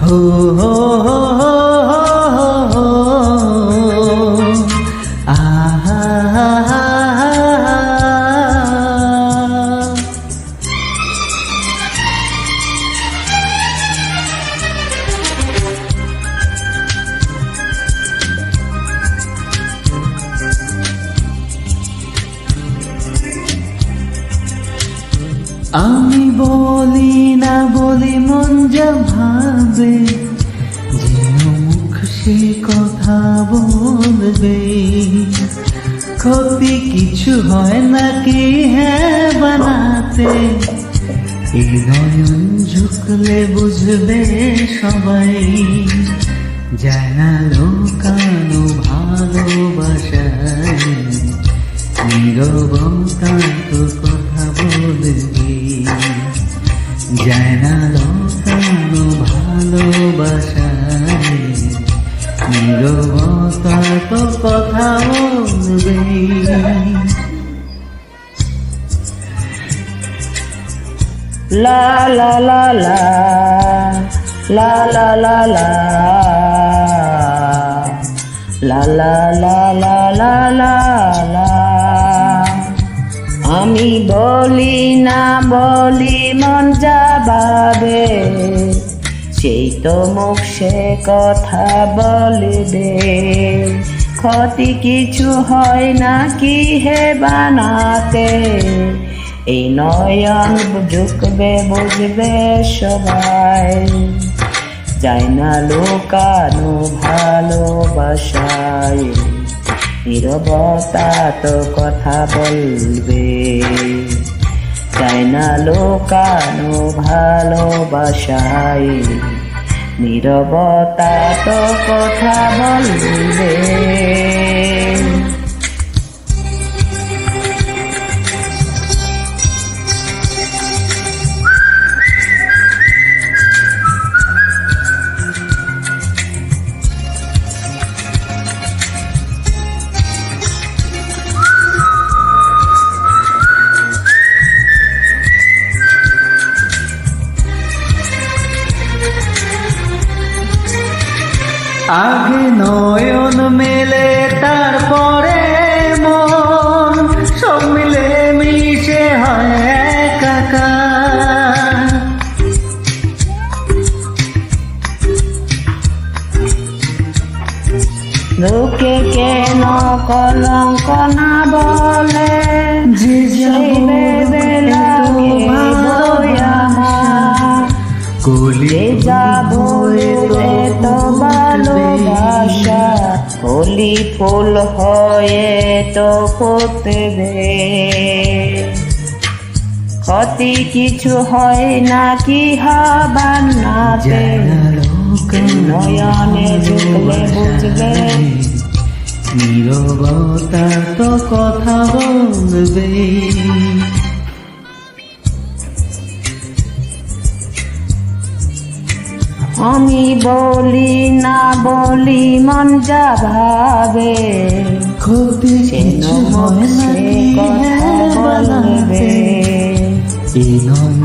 হো হো হো হো হো আহা আমি বলি না বলি মন যা ভাবে যেন মুখ সে কথা বলবে ক্ষতি কিছু হয় নাকি হ্যাঁ বানাতে এই নয়ন ঝুঁকলে বুঝবে সবাই যায় না লোকানো ভালোবাসায় নীরবতা তো কথা বলবে যায় না লোকানো ভালোবাসায় নীরবতা তো কথা বলবে লা লা লা লা লা লা লা লা লা লা লা লা লা লা লা আমি বলি না বলি মন যা ভাবে সেই তো মুখ সে কথা বলবে ক্ষতি কিছু হয় নাকি হে বানাতে এই নয়ন ঝুঁকবে বুঝবে সবাই যায় না লোকানো ভালোবাসায় নীরবতা তো কথা বলবে যায় না লোকানো ভালোবাসায় নীরবতা তো কথা বলবে আগে নয়ন মেলে তারপরে মন সব মিলে মিশে হয় একাকার লোকে কেন কলঙ্ক না বলে যে কলি যাব তো ভালোবাসা কলি ফুল হয়ে তো ফুটবে ক্ষতি কিছু হয় নাকি হবার নাতে নয়নে ঝুঁকলে বুঝবে নীরবতা তো কথা বলবে আমি বলি না বলি মন যা ভাবে ক্ষতি কিছু হয় নাকি হ্যাঁ বানাতে এই নয়ন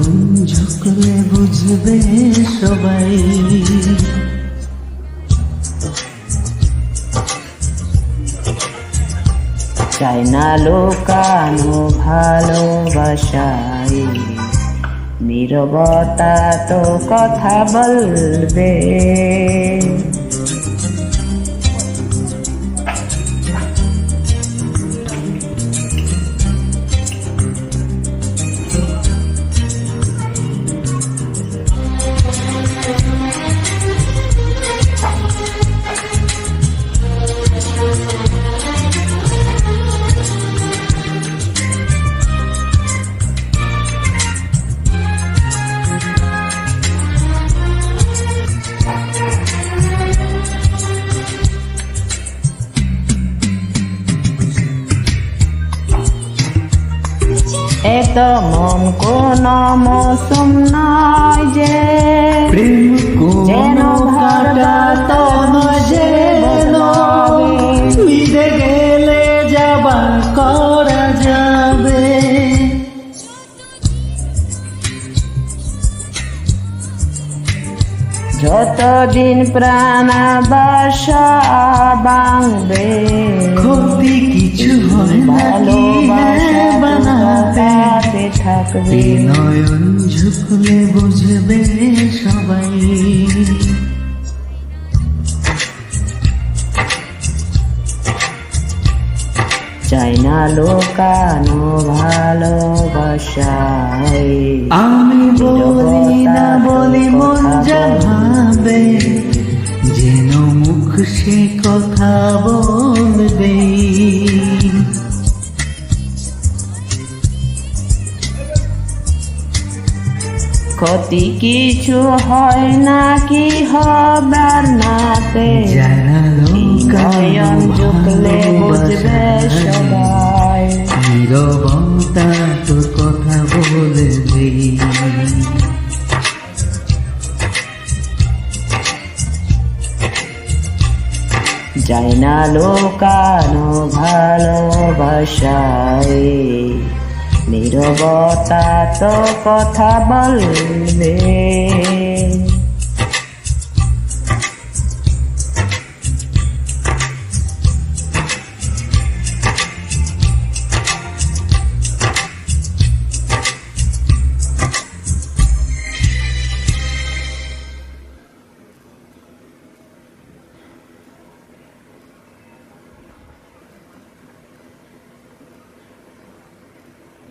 ঝুঁকলে বুঝবে সবাই চাই না লোকানো ভালোবাসায় নীরবতা তো কথা বলবে এত মন কোন মৌসুম নয় যে প্রেম যেন ভাটা তো নয় যেন মিলে গেলে যাবার করা যাবে যতদিন প্রাণ বাসা বাংবে ক্ষতি কিছু হয় না কি ভালোবাসা বানাতে থাকবে এই নয়ন ঝুঁকলে বুঝবে সবাই চাই না লোকানো ভালোবাসায় আমি বলি না বলি মন যা ভাবে যেন মুখ সে কথা বলবে ক্ষতি কিছু হয় না কি হবার নাতে যারা নয়ন ঝুঁকলে বুঝবে সবাই নীরবতা তোর কথা বলবে যাই না লোকানো ভালোবাসায় নীরবতা তো কথা বলবে